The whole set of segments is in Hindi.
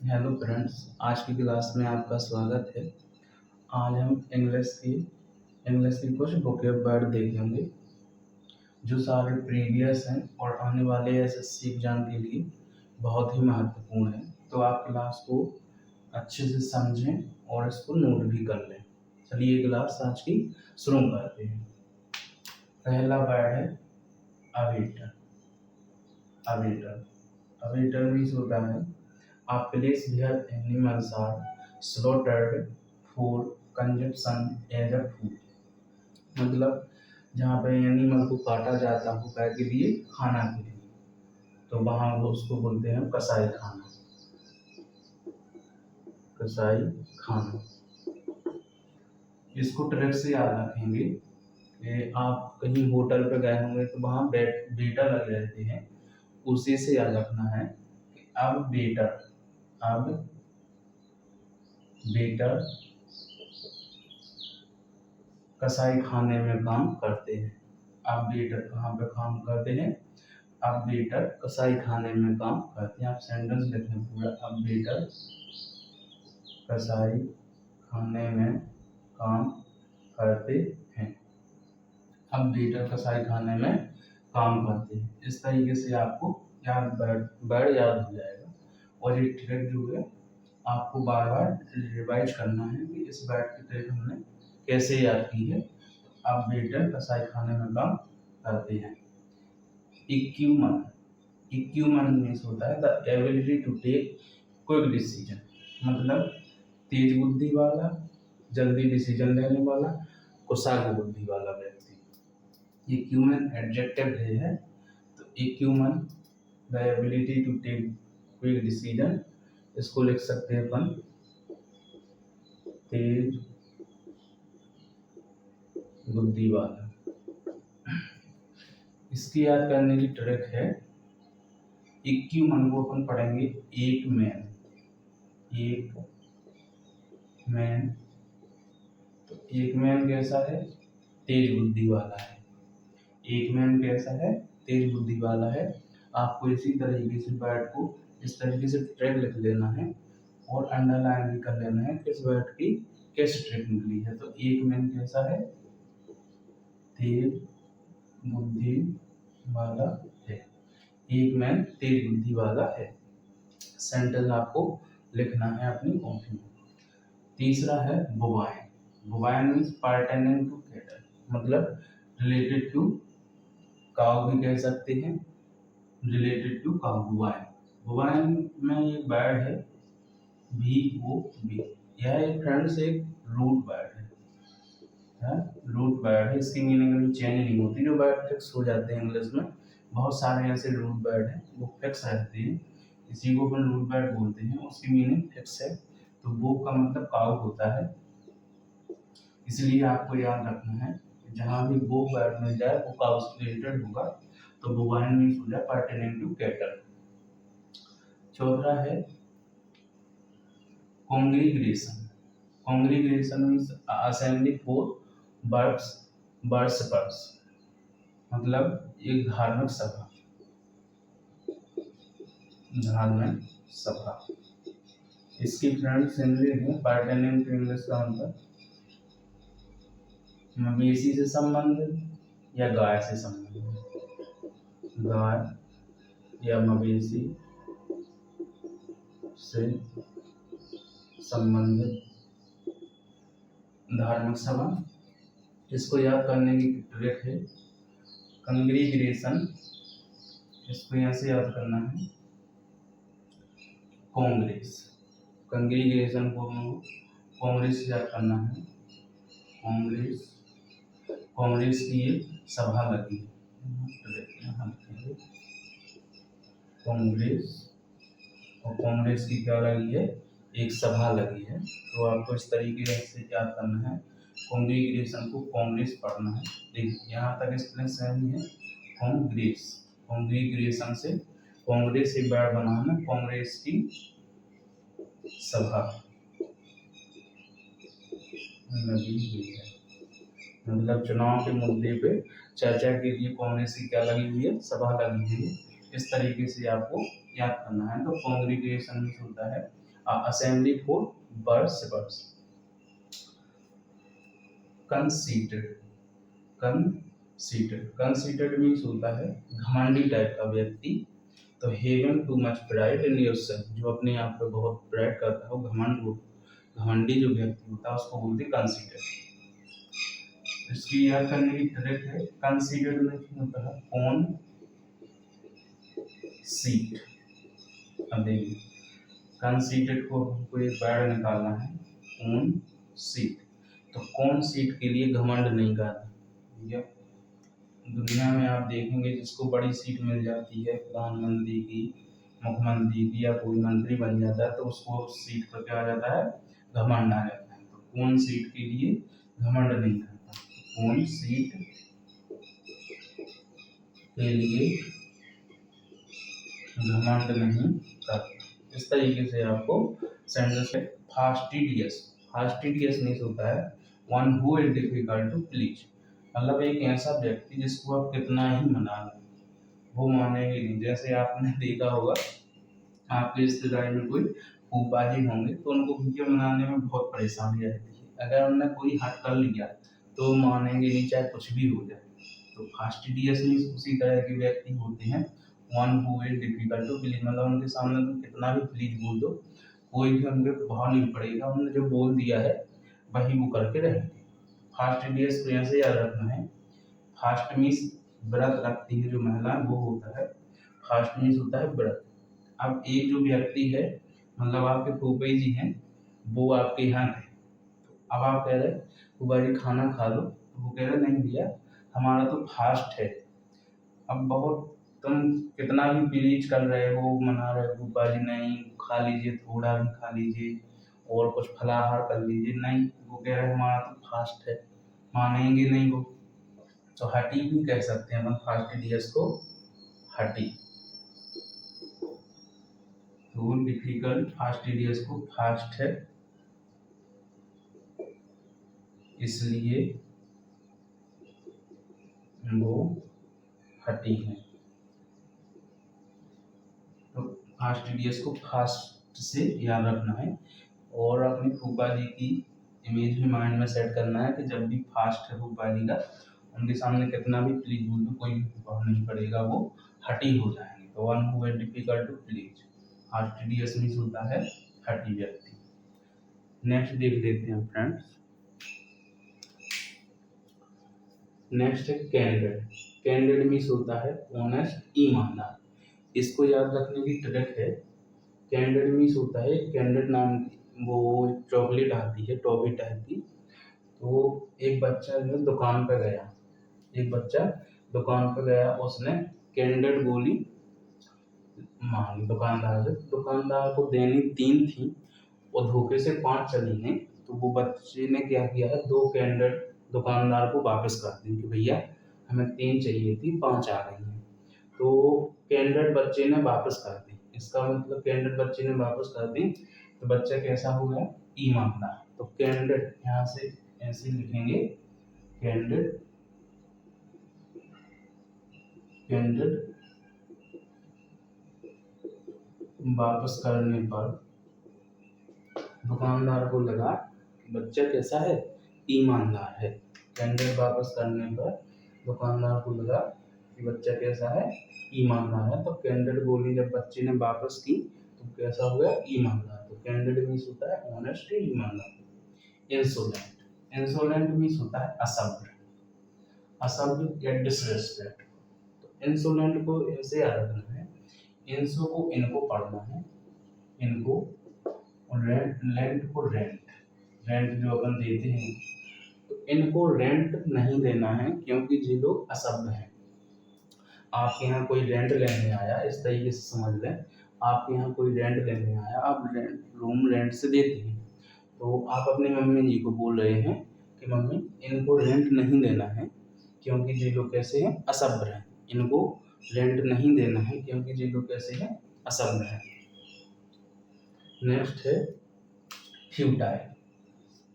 हेलो फ्रेंड्स, आज की क्लास में आपका स्वागत है। आज हम इंग्लिश की कुछ वोकैब वर्ड देखेंगे जो सारे प्रीवियस हैं और आने वाले एसएससी एग्जाम के लिए बहुत ही महत्वपूर्ण है। तो आप क्लास को अच्छे से समझें और इसको नोट भी कर लें। चलिए क्लास आज की शुरू करते हैं। पहला वर्ड है अवेटर। अवेटर अवेटर मीन्स होता है a place where animals are slaughtered for consumption as a food। मतलब जहाँ पे एनिमल को काटा जाता हो के लिए, खाना के लिए, तो वहाँ वो उसको बोलते हैं कसाई खाना। कसाई खाना इसको ट्रिक से याद रखेंगे कि आप कहीं होटल पे गए होंगे तो वहाँ वेटर लगे रहते हैं, उसी से याद रखना है कि अब वेटर कसाई खाने में काम करते हैं। आप वेटर कहाँ पे काम करते हैं? आप वेटर कसाई खाने में काम करते हैं। आप सेंटेंस लिखें पूरा, अब वेटर कसाई खाने में काम करते हैं। अब वेटर कसाई खाने में काम करते हैं। इस तरीके से आपको वर्ड याद हो जाएगा। और ये ट्रिक जो है आपको बार बार रिवाइज करना है कि इस वर्ड की ट्रिक हमने कैसे याद की है। अब वेटर कसाई खाने में काम करते हैं। इक्यूमन मीन्स होता है the ability to take quick decision. मतलब तेज बुद्धि वाला, जल्दी डिसीजन लेने वाला, कुशाग्र बुद्धि वाला व्यक्ति। इक्यूमन एडजेक्टिव है, तो acumen the ability to take quick decision, इसको लिख सकते हैं अपन तेज बुद्धि वाला। इसकी याद करने की ट्रिक है, इक्यूमन को अपन पढ़ेंगे एक मैन। तो एक मैन कैसा है? तेज बुद्धि वाला है। एक मैन कैसा है? तेज बुद्धि वाला है। आपको इसी तरीके से वर्ड को इस तरीके से ट्रिक लिख लेना है और अंडरलाइन भी कर लेना है किस वर्ड की कैसे ट्रिक निकली है। तो एक मैन कैसा है? तेज बुद्धि वाला है। एक मैन तेज बुद्धि वाला है। सेंटेंस आपको लिखना है अपनी कॉपी में। तीसरा है bovine. Bovine means pertaining to cattle, मतलब रिलेटेड टू काउ भी कह सकते हैं, related to cow. Bovine bovine में एक वर्ड है VOB। यह एक फ्रेंड्स एक रूट वर्ड है, रूट वर्ड है। इसकी मीनिंग अभी चेंज नहीं होती। जो वर्ड फिक्स हो जाते हैं इंग्लिश में, बहुत सारे ऐसे रूट वर्ड हैं वो फिक्स रहते हैं, इसी को अपन रूट वर्ड बोलते हैं। उसकी मीनिंग फिक्स है। तो वो का मतलब काउ होता है, इसलिए आपको याद रखना है जहाँ भी वो वर्ड मिल जाए वो काउ से रिलेटेड होगा। तो बोवाइन मीन्स हो जाए पर्टेनिंग टू कैटल। चौथा है congregation. Congregation means assembly for worshippers, मतलब एक धार्मिक सभा। इसकी फ्रेंड्स है पर्टेनिंग टू इंग्लिश का मतलब मवेशी से संबंधित या गाय से संबंधित। गाय या मवेशी से संबंधित धार्मिक सभा। इसको याद करने की ट्रिक है कंग्रीगेशन। इसको यहाँ से याद करना है कांग्रेस। कंग्रीगेशन को कांग्रेस से याद करना है। कांग्रेस की एक सभा लगी। कांग्रेस और कांग्रेस की क्या लगी है? एक सभा लगी है। तो आपको इस तरीके से याद करना है, कांग्रीगेशन को कांग्रेस पढ़ना है। देखिए यहाँ तक स्पेलिंग सही है। कांग्रीगेशन से कांग्रेस एक वर्ड बनाना, कांग्रेस की सभा लगी हुई है, मतलब चुनाव के मुद्दे पे चर्चा के लिए कांग्रेस की क्या लगी हुई है? सभा लगी हुई है। इस तरीके से आपको याद करना है। तो कांग्रीगेशन होता है assembly for worshippers. Conceited. Conceited means होता है घमंडी टाइप का व्यक्ति। तो having too much pride in yourself, जो अपने आप पे बहुत प्राइड करता है, वो घमंडी जो व्यक्ति होता है उसको बोलते हैं कंसीडर। इसकी याद करने की ट्रिक है, कंसीडर में होता है कौन सीट। अब देखिए कंसीडर को हमको एक वर्ड निकालना है, कौन सीट। तो कौन सीट के लिए घमंड नहीं करना। दुनिया में आप देखेंगे जिसको बड़ी सीट मिल जाती है, प्रधानमंत्री की, मुख्यमंत्री की, या कोई मंत्री बन जाता है, तो उसको उस सीट पर क्या आ जाता है, घमंड आ जाता है। तो कौन सीट के लिए घमंड नहीं करता, कौन सीट के लिए घमंड नहीं करता। इस तरीके से आपको सेंटेंस है। फास्टिडियस नहीं होता है one who is difficult to please, मतलब एक ऐसा व्यक्ति जिसको आप कितना ही मना लें वो मानेंगे नहीं। जैसे आपने देखा होगा आपके रिश्तेदारी में कोई फूफा जी होंगे तो उनको भैया मनाने में बहुत परेशानी रहती है। अगर उन्होंने कोई हद कर लिया तो मानेंगे नहीं, चाहे कुछ भी हो जाए। तो फास्टिडियस में उसी तरह के व्यक्ति होते हैं, one who is difficult to please, मतलब उनके सामने तुम कितना भी प्लीज बोल दो कोई भी उनके प्रभाव नहीं पड़ेगा, उन्होंने जो बोल दिया है वही वो करके रहेंगे। फास्टिडियस को ऐसे याद रखना है। फास्ट मीन्स व्रत रखती है जो महिला वो होता है, फास्ट मीन्स होता है व्रत। अब एक जो व्यक्ति है, मतलब आपके फूफे जी हैं, वो आपके यहाँ है। अब आप कह रहे फूफा जी खाना खा लो, तो वो कह रहे नहीं भैया हमारा तो फास्ट है। अब बहुत तुम कितना भी प्लीज कर रहे हो, मना रहे हो, फूफा जी नहीं खा लीजिए, थोड़ा भी खा लीजिए और कुछ फलाहार कर लीजिए, नहीं वो कह रहे हमारा तो फास्ट है, मानेंगे नहीं वो। तो हटी भी कह सकते हैं हम फास्टिडियस को, हटी। तो डिफिकल्ट फास्टिडियस को फास्ट है इसलिए वो हटी है। तो फास्टिडियस को फास्ट से याद रखना है और अपनी फूफा जी की इमेज भी माइंड में सेट करना है कि जब भी फास्ट है फूफा जी का, उनके सामने कितना भी प्लीज बोल दो कोई भी प्रभाव नहीं पड़ेगा, वो हटी हो जाएंगे। तो one who is difficult to please, fastidious means होता है हटी व्यक्ति। नेक्स्ट देख लेते हैं फ्रेंड्स। नेक्स्ट है कैंडिड। कैंडिड मीन्स होता है ऑनेस्ट, ईमानदार। इसको याद रखने की ट्रिक है, कैंडिड मीन्स होता है, कैंडिड नाम की वो चॉकलेट आती है टॉफी टाइप की। तो एक बच्चा जो दुकान पे गया, एक बच्चा दुकान पे गया, उसने कैंडिड गोली मांगी दुकानदार से। दुकानदार को देनी 3 थी और धोखे से 5 चली हैं। तो वो बच्चे ने क्या किया है, 2 कैंडिड दुकानदार को वापस कर दी कि भैया हमें 3 चाहिए थी, 5 आ गई हैं। तो कैंडिड बच्चे ने वापस कर दी। इसका मतलब कैंडिड बच्चे ने वापस कर दी तो बच्चा कैसा हो गया, ईमानदार। तो कैंडिड यहाँ से ऐसे लिखेंगे, कैंडिड कैंडिड वापस करने पर दुकानदार को लगा बच्चा कैसा है, ईमानदार है। कैंडिड वापस करने पर दुकानदार को लगा कि बच्चा कैसा है, ईमानदार है। तो कैंडिड गोली जब बच्चे ने वापस की तो कैसा हो गया, ईमानदार। तो कैंडिड मीन्स होता है ऑनेस्ट, ईमानदार। इंसोलेंट, इंसोलेंट मीन्स होता है असभ्य, असभ्य या डिसरेस्पेक्ट। तो इंसोलेंट को ऐसे याद रखना है, इंसो को इनको पढ़ना है, इनको, और लेंट को रेंट, रेंट जो अपन देते हैं, तो इनको रेंट नहीं देना है क्योंकि ये लोग असभ्य हैं। आपके यहाँ कोई रेंट लेने आया, इस तरीके से समझ लें, आपके यहाँ कोई रेंट लेने आया, आप रूम रेंट से देते हैं, तो आप अपनी मम्मी जी को बोल रहे हैं कि मम्मी इनको रेंट नहीं देना है क्योंकि ये लोग कैसे हैं, असभ्य हैं। इनको रेंट नहीं देना है क्योंकि ये लोग कैसे हैं, असभ्य हैं। नेक्स्ट है फ्यूटाइल।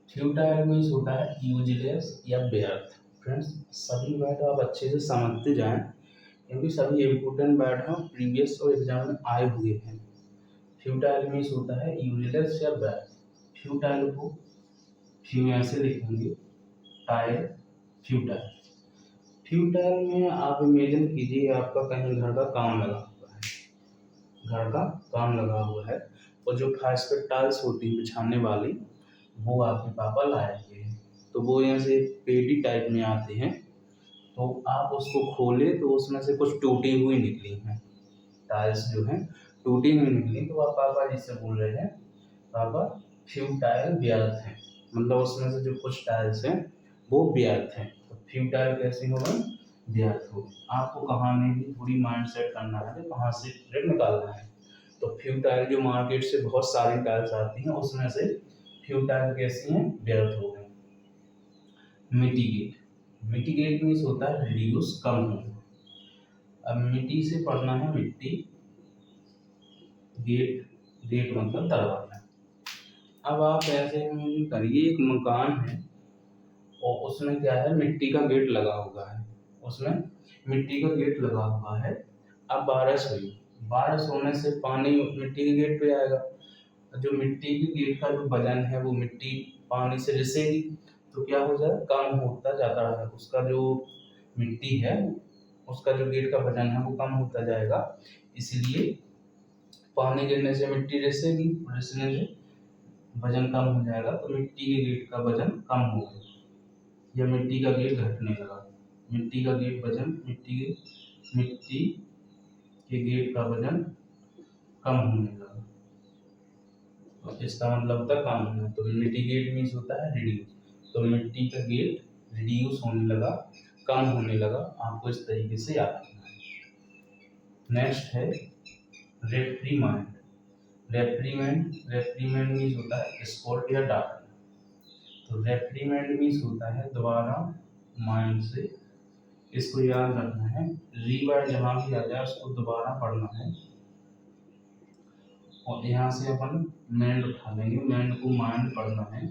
फ्यूटाइल मीन्स होता है यूजलेस या व्यर्थ। फ्रेंड्स सभी वर्ड आप अच्छे से समझते जाएं क्योंकि सभी इम्पोर्टेंट वर्ड हैं, प्रीवियस और एग्जाम में आए हुए हैं। फ्यूटाइल मीन्स होता है यूजलेस या व्यर्थ। फ्यूटाइल को ऐसे लिखेंगे टाइल फ्यूटाइल। फ्यूटाइल में आप इमेजिन कीजिए आपका कहीं घर का काम लगा हुआ है, घर का काम लगा हुआ है और जो फर्श पे टाइल्स होती है बिछाने वाली वो आपके पापा लाए हुए हैं। तो वो यहाँ से पेटी टाइप में आते हैं, तो आप उसको खोले तो उसमें से कुछ टूटी हुई निकली हैं, टाइल्स जो हैं टूटी हुई निकली। तो आप पापा जिससे बोल रहे हैं पापा फ्यूटाइल व्यर्थ हैं, मतलब उसमें से जो कुछ टाइल्स हैं वो व्यर्थ हैं। तो फ्यूटाइल कैसे होगा, व्यर्थ हो। आपको कहानी भी थोड़ी माइंड सेट करना है कि कहाँ से ट्रिक निकालना है। तो फ्यूटाइल जो मार्केट से बहुत सारी टाइल्स आती हैं उसमें से फ्यूटाइल कैसी हैं, व्यर्थ हो गई। मिटिगेट, मिटिगेट मीन्स होता है रिड्यूस, कम होना। अब मिट्टी से पढ़ना है मिट्टी, गेट, गेट मतलब दरवाजा। अब आप ऐसे इमेजिन करिए एक मकान है और उसमें क्या है, मिट्टी का गेट लगा हुआ है, उसमें मिट्टी का गेट लगा हुआ है। अब बारिश हुई, बारिश होने से पानी मिट्टी के गेट पे आएगा, जो मिट्टी के गेट का जो वजन है वो मिट्टी पानी से रिसेगी, तो क्या हो जाएगा, कम होता जाता है उसका जो मिट्टी है, उसका जो गेट का वजन है वो कम होता जाएगा। इसलिए पानी गिरने से मिट्टी रिसेगी, रिसने से वजन कम हो जाएगा, तो मिट्टी के गेट का वजन कम हो गया या मिट्टी का गेट घटने लगा। मिट्टी का गेट वजन, मिट्टी के गेट का वजन कम होने लगा, तो इसका मतलब होता है कम होना। तो मिटिगेट मीन्स होता है रिड्यूस, तो मिट्टी का गेट रिड्यूस होने लगा, कम होने लगा। आपको इस तरीके से याद रखना है। नेक्स्ट है रेप्रीमाइंड। रेप्रीमेंट मीन्स होता है स्कोल्ड या डांटना। तो रेप्रीमेंट मीन्स होता है दोबारा माइंड से, इसको याद रखना है। रीवर्ड जहाँ भी आ जाए उसको दोबारा पढ़ना है और यहाँ से अपन मैंड उठा लेंगे, मैंड को माइंड पढ़ना है।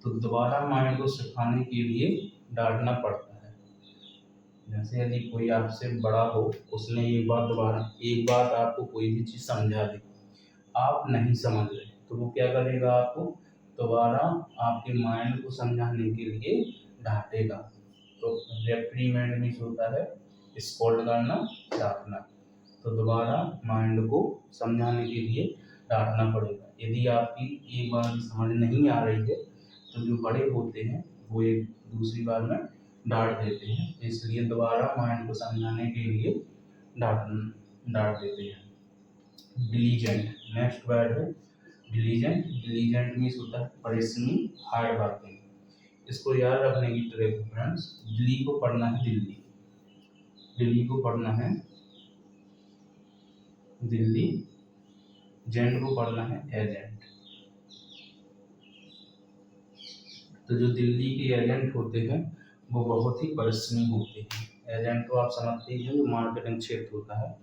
तो दोबारा माइंड को सिखाने के लिए डांटना पड़ता है। जैसे यदि कोई आपसे बड़ा हो, उसने एक बात आपको कोई भी चीज़ समझा दी, आप नहीं समझ रहे, तो वो क्या करेगा, आपको दोबारा आपके माइंड को समझाने के लिए डांटेगा। तो रेप्रीमेंड मीन्स होता है स्कोल्ड करना, डांटना। तो दोबारा माइंड को समझाने के लिए डांटना पड़ेगा। यदि आपकी एक बार समझ नहीं आ रही है तो जो बड़े होते हैं वो एक दूसरी बार में डांट देते हैं, इसलिए दोबारा माइंड को समझाने के लिए डांट देते हैं। डिलीजेंट, नेक्स्ट वर्ड है डिलीजेंट। डिलीजेंट मीन्स होता है परिश्रमी, हार्ड वर्किंग। इसको याद रखने की ट्रिक फ्रेंड्स, दिल्ली को पढ़ना है दिल्ली, दिल्ली को पढ़ना है दिल्ली, जेंट को पढ़ना है एजेंट। तो जो दिल्ली के एजेंट होते हैं वो बहुत ही परिश्रमी होते हैं। एजेंट तो आप समझते ही हैं, जो मार्केटिंग क्षेत्र होता है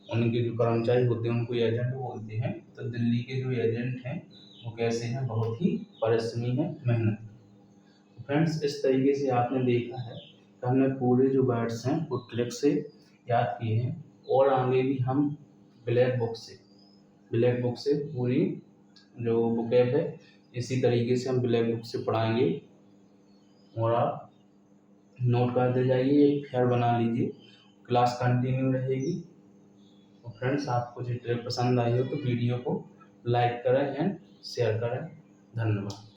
उनके जो कर्मचारी होते हैं उनको एजेंट बोलते हैं। तो दिल्ली के जो एजेंट हैं वो कैसे हैं, बहुत ही परिश्रमी हैं, मेहनत। फ्रेंड्स इस तरीके से आपने देखा है कि हमने पूरे जो वर्ड्स हैं वो ट्रिक से याद किए हैं, और आगे भी हम ब्लैक बुक से पूरी जो बुकैब है इसी तरीके से हम ब्लैक बुक से पढ़ाएंगे। और आप नोट करते जाइए, एक फेयर बना लीजिए, क्लास कंटिन्यू रहेगी। तो फ्रेंड्स आपको जो ट्रिक पसंद आई हो तो वीडियो को लाइक करें एंड शेयर करें। धन्यवाद।